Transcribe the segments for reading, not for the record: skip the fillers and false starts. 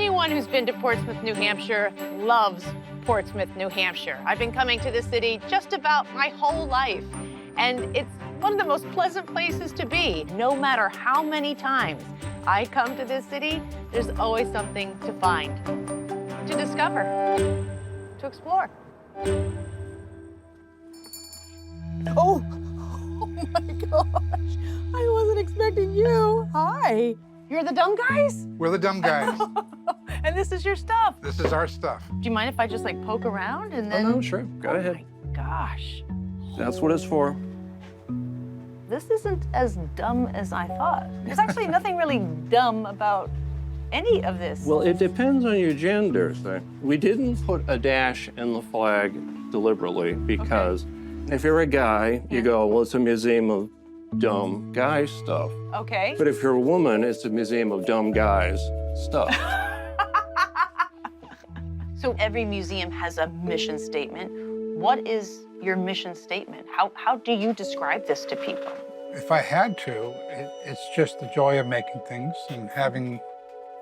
Anyone who's been to Portsmouth, New Hampshire loves Portsmouth, New Hampshire. I've been coming to this city just about my whole life, and it's one of the most pleasant places to be. No matter how many times I come to this city, there's always something to find, to discover, to explore. Oh my gosh, I wasn't expecting you. Hi. You're the dumb guys? We're the dumb guys. And this is your stuff. This is our stuff. Do you mind if I just like poke around and then? Oh, no, sure. Go ahead. Oh my gosh. That's what it's for. This isn't as dumb as I thought. There's actually nothing really dumb about any of this. Well, it depends on your gender. So we didn't put a dash in the flag deliberately because if you're a guy, you go, well, it's a museum of dumb guy stuff. Okay. But if you're a woman, it's a museum of dumb guys stuff. So every museum has a mission statement. What is your mission statement? How do you describe this to people? If I had to, it's just the joy of making things and having,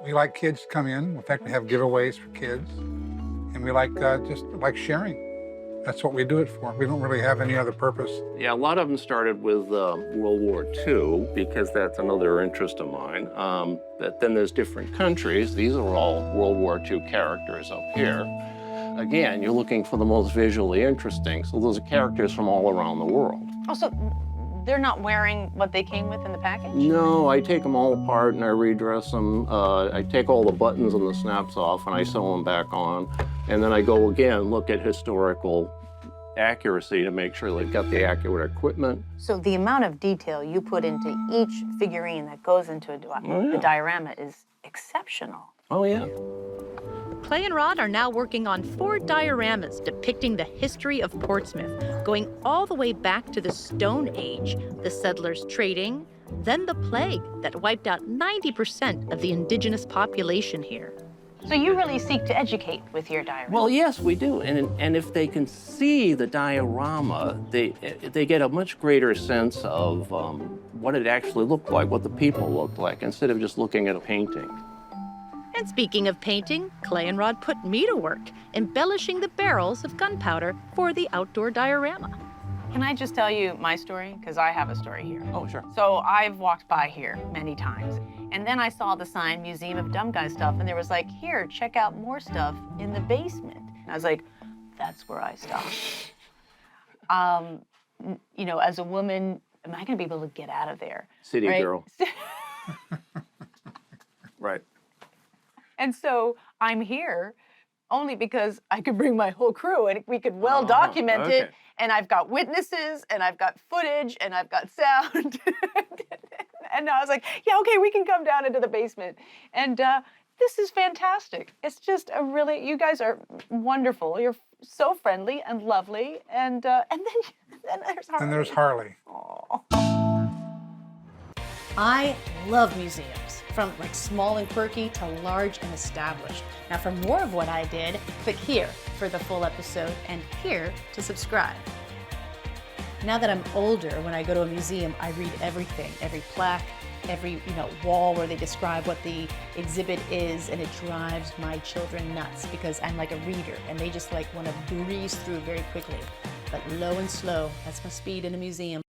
we like kids to come in. In fact, we have giveaways for kids. And we like just like sharing. That's what we do it for. We don't really have any other purpose. Yeah, a lot of them started with World War II because that's another interest of mine. But then there's different countries. These are all World War II characters up here. Again, you're looking for the most visually interesting. So those are characters from all around the world. Oh, so they're not wearing what they came with in the package? No, I take them all apart and I redress them. I take all the buttons and the snaps off and I sew them back on. And then I go again, look at historical accuracy to make sure they've got the accurate equipment. So the amount of detail you put into each figurine that goes into the diorama is exceptional. Oh, yeah. Clay and Rod are now working on 4 dioramas depicting the history of Portsmouth, going all the way back to the Stone Age, the settlers trading, then the plague that wiped out 90% of the indigenous population here. So you really seek to educate with your diorama? Well, yes, we do. And if they can see the diorama, they get a much greater sense of what it actually looked like, what the people looked like, instead of just looking at a painting. And speaking of painting, Clay and Rod put me to work, embellishing the barrels of gunpowder for the outdoor diorama. Can I just tell you my story? Because I have a story here. Oh, sure. So I've walked by here many times. And then I saw the sign, Museum of Dumb Guy Stuff, and there was like, here, check out more stuff in the basement. And I was like, that's where I stop. You know, as a woman, am I gonna be able to get out of there? City right? girl. Right. And so I'm here only because I could bring my whole crew and we could well document it. And I've got witnesses and I've got footage and I've got sound. And I was like, yeah, okay, we can come down into the basement. And this is fantastic. It's just a really, you guys are wonderful. You're so friendly and lovely. And then there's Harvey. And there's Harley. Aww. I love museums, from like small and quirky to large and established. Now for more of what I did, click here for the full episode and here to subscribe. Now that I'm older, when I go to a museum, I read everything, every plaque, every wall where they describe what the exhibit is, and it drives my children nuts because I'm like a reader and they just like want to breeze through very quickly. But low and slow, that's my speed in a museum.